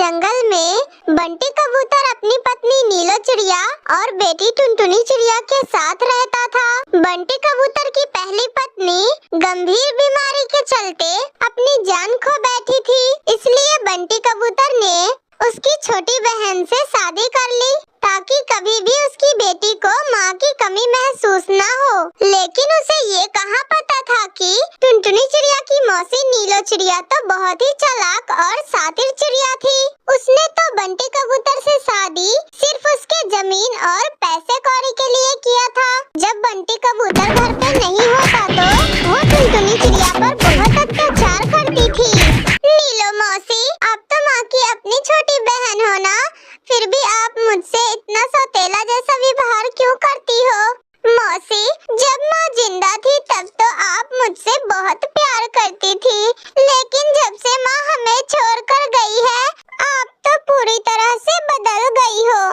जंगल में बंटी कबूतर अपनी पत्नी नीलो चिड़िया और बेटी टुनटुनी चिड़िया के साथ रहता था। बंटी कबूतर की पहली पत्नी गंभीर बीमारी के चलते अपनी जान खो बैठी थी, इसलिए बंटी कबूतर ने उसकी छोटी बहन से शादी कर ली ताकि कभी भी उसकी बेटी को माँ की कमी महसूस न हो। लेकिन उसे ये कहाँ पता था कि टुनटुनी चिड़िया की मौसी नीलो चिड़िया तो बहुत ही चालाक और शातिर चिड़िया थी। उसने तो बंटी कबूतर से शादी सिर्फ उसके जमीन और पैसे कौड़ी के लिए किया था। जब बंटी कबूतर घर पे नहीं होता तो वो टुनटुनी चिड़िया पर बहुत अत्याचार करती थी। नीलो मौसी, आप तो माँ की अपनी छोटी बहन हो ना, फिर भी आप मुझसे इतना सौतेला जैसा व्यवहार क्यों करती हो? मौसी, जब माँ जिंदा थी तब तो आप मुझसे बहुत प्यार करती थी, लेकिन जब से माँ हमें छोड़कर गई है, आप तो पूरी तरह से बदल गई हो।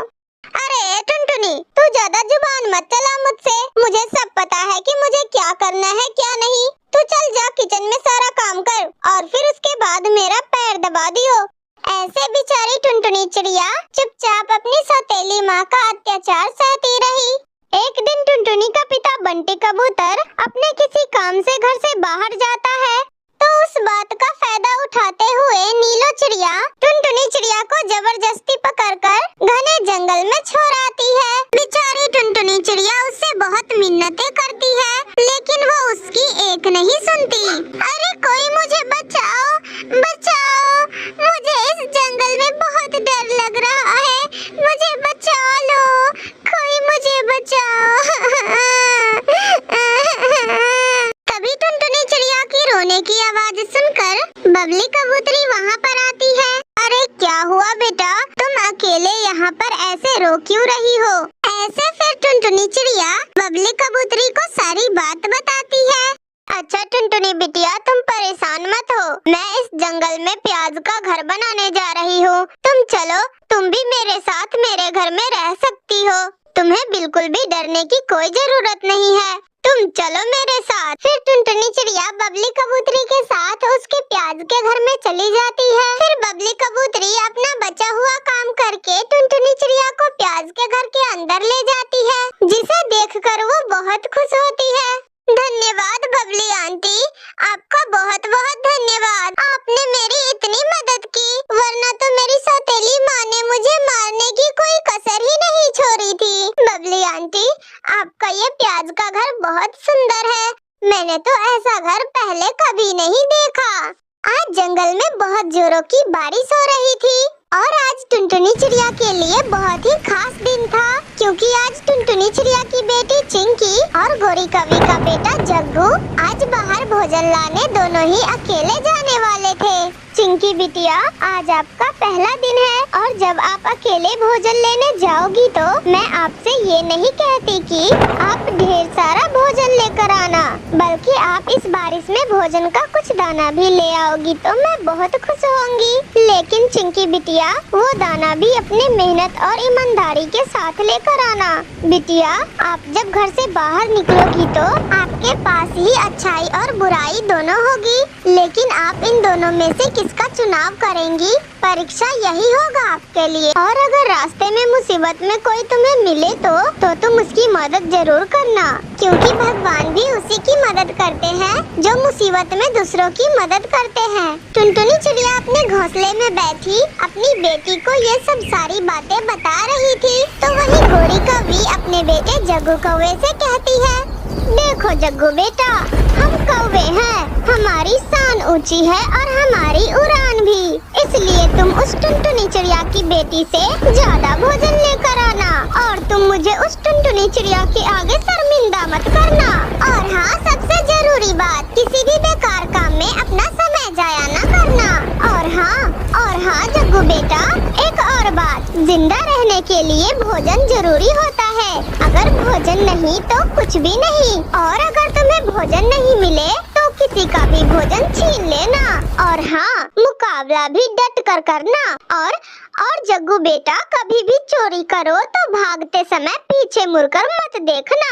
अरे टुनटुनी, तू ज्यादा जुबान मत चला मुझसे। मुझे सब पता है कि मुझे क्या करना है क्या नहीं। तू चल जा किचन में सारा काम कर और फिर उसके बाद मेरा पैर दबा दियो। ऐसे बेचारी टुनटुनी चिड़िया चुपचाप अपनी सौतेली माँ का अत्याचार सहती रही। एक दिन टुनटुनी का पिता बंटी कबूतर अपने किसी काम से घर से बाहर जाता है, तो उस बात का फायदा उठाते हुए नीलो चिड़िया टुनटुनी चिड़िया को जबरदस्ती पकड़कर घने जंगल में छोड़ आती है। बेचारी टुनटुनी चिड़िया उससे बहुत मिन्नतें करती है, लेकिन वो उसकी एक नहीं सुनती। अरे कोई मुझे बचाओ, बचाओ, मुझे इस जंगल में बहुत डर लग रहा है, मुझे बचा लो, कोई मुझे बचाओ। तभी टुनटुनी चिड़िया की रोने की आवाज सुनकर बबली कबूतरी वहाँ पर आती है। अरे क्या हुआ बेटा, तुम अकेले यहाँ पर ऐसे रो क्यों रही हो? ऐसे फिर टुनटुनी चिड़िया बबली कबूतरी को सारी बात बताती है। अच्छा टुनटुनी बिटिया, तुम परेशान मत हो, मैं इस जंगल में प्याज का घर बनाने जा रही हूँ। तुम चलो, तुम भी मेरे साथ मेरे घर में रह सकती हो। तुम्हें बिल्कुल भी डरने की कोई जरूरत नहीं है, तुम चलो मेरे साथ। फिर टुनटुनी चिड़िया बबली कबूतरी के साथ उसके प्याज के घर में चली जाती है। फिर बबली कबूतरी अपना बचा हुआ काम करके टुनटुनी चिड़िया को प्याज के घर के अंदर ले जाती है, जिसे देखकर वो बहुत खुश होती है। धन्यवाद बबली आंटी, आपका बहुत बहुत धन्यवाद। आपने मेरी इतनी मदद की, वरना तो मेरी सौतेली माँ ने मुझे मारने की कोई कसर ही नहीं छोड़ी थी। बबली आंटी, आपका ये प्याज का घर बहुत सुंदर है, मैंने तो ऐसा घर पहले कभी नहीं देखा। आज जंगल में बहुत जोरों की बारिश हो रही थी और आज टुनटुनी चिड़िया के लिए बहुत ही खास दिन था, क्योंकि आज टुनटुनी चिड़िया की बेटी चिंकी और गोरी कवि का बेटा जग्गू आज बाहर भोजन लाने दोनों ही अकेले जाने वाले थे। चिंकी बिटिया, आज आपका पहला दिन है और जब आप अकेले भोजन लेने जाओगी तो मैं आपसे ये नहीं कहती कि आप ढेर सारा भोजन लेकर आना, बल्कि आप इस बारिश में भोजन का कुछ दाना भी ले आओगी तो मैं बहुत खुश होंगी। लेकिन चिंकी बिटिया, वो दाना भी अपने मेहनत और ईमानदारी के साथ लेकर आना। बिटिया, आप जब घर से बाहर निकलोगी तो आपके पास ही अच्छाई और बुराई दोनों होगी, लेकिन आप इन दोनों में से किसका चुनाव करेंगी, परीक्षा यही होगा आपके लिए। और अगर रास्ते में मुसीबत में कोई तुम्हें मिले तो तुम उसकी मदद जरूर करना, क्योंकि भगवान भी उसी की मदद करते हैं जो मुसीबत में दूसरों की मदद करते हैं। टुनटुनी चिड़िया अपने घोंसले में बैठी अपनी बेटी को ये सब सारी बातें बता रही थी, तो वही गोरी कवि अपने बेटे जग्गू कौवे से कहती है, देखो जग्गू बेटा, हम कौवे हैं, हमारी शान ऊंची है और हमारी उड़ान भी, इसलिए तुम उस टुनटुनी चिड़िया की बेटी से ज्यादा भोजन लेकर आना और तुम मुझे उस टुनटुनी चिड़िया के आगे शर्मिंदा मत करना। और हाँ, सबसे जरूरी बात, किसी भी बेकार काम में अपना समय जाया न करना। और हाँ जग्गू बेटा, एक और बात, जिंदा रहने के लिए भोजन जरूरी होता है, अगर भोजन नहीं तो कुछ भी नहीं, और अगर तुम्हें भोजन नहीं मिले तो किसी का भी भोजन छीन लेना। और हाँ, मुकाबला भी डट कर करना। और जग्गू बेटा, कभी भी चोरी करो तो भागते समय पीछे मुड़कर मत देखना।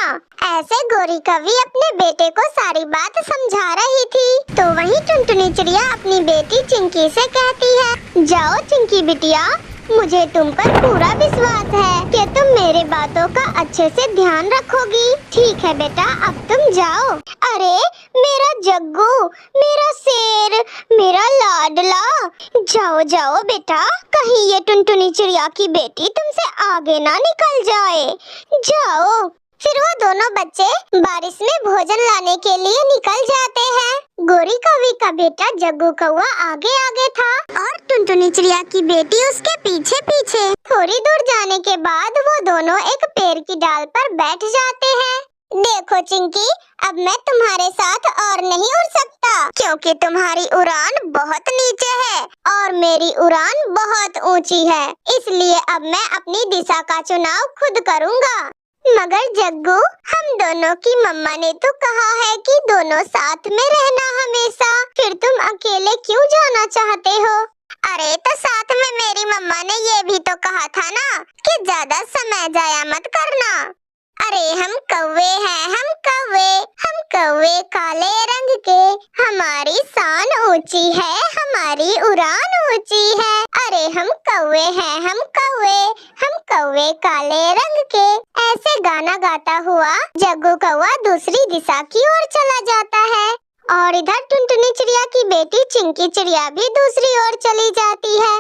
ऐसे गोरी कवि अपने बेटे को सारी बात समझा रही थी। तो वहीं टुनटुनी चिड़िया अपनी बेटी चिंकी से कहती है, जाओ चिंकी बिटिया, मुझे तुम पर पूरा विश्वास है कि तुम मेरे बातों का अच्छे से ध्यान रखोगी। ठीक है बेटा, अब तुम जाओ। अरे मेरा जग्गू, मेरा शेर, मेरा लाडला, जाओ जाओ बेटा, कहीं ये टुनटुनी चिड़िया की बेटी तुमसे आगे ना निकल जाए। जाओ। फिर वो दोनों बच्चे बारिश में भोजन लाने के लिए निकल जाते हैं। गोरी कवि का बेटा जग्गू कौआ आगे आगे था और टुनटुनी चिड़िया की बेटी उसके पीछे पीछे। थोड़ी दूर जाने के बाद वो दोनों एक पेड़ की डाल पर बैठ जाते हैं। देखो चिंकी, अब मैं तुम्हारे साथ और नहीं उड़ सकता, क्योंकि तुम्हारी उड़ान बहुत नीचे है और मेरी उड़ान बहुत ऊंची है। इसलिए अब मैं अपनी दिशा का चुनाव खुद करूँगा। मगर जग्गू, हम दोनों की मम्मा ने तो कहा है कि दोनों साथ में रहना हमेशा, फिर तुम अकेले क्यों जाना चाहते हो? अरे तो साथ में मेरी मम्मा ने ये भी तो कहा था ना कि ज्यादा समय जाया मत करना। अरे हम कौवे हैं, हम कौवे काले रंग के, हमारी शान ऊंची है, हमारी उड़ान ऊंची है। अरे हम कौवे हैं, हम कौवे काले रंग के। ऐसे गाना गाता हुआ जग्गू कौवा दूसरी दिशा की ओर चला जाता है और इधर टुनटुनी चिड़िया की बेटी चिंकी चिड़िया भी दूसरी ओर चली जाती है।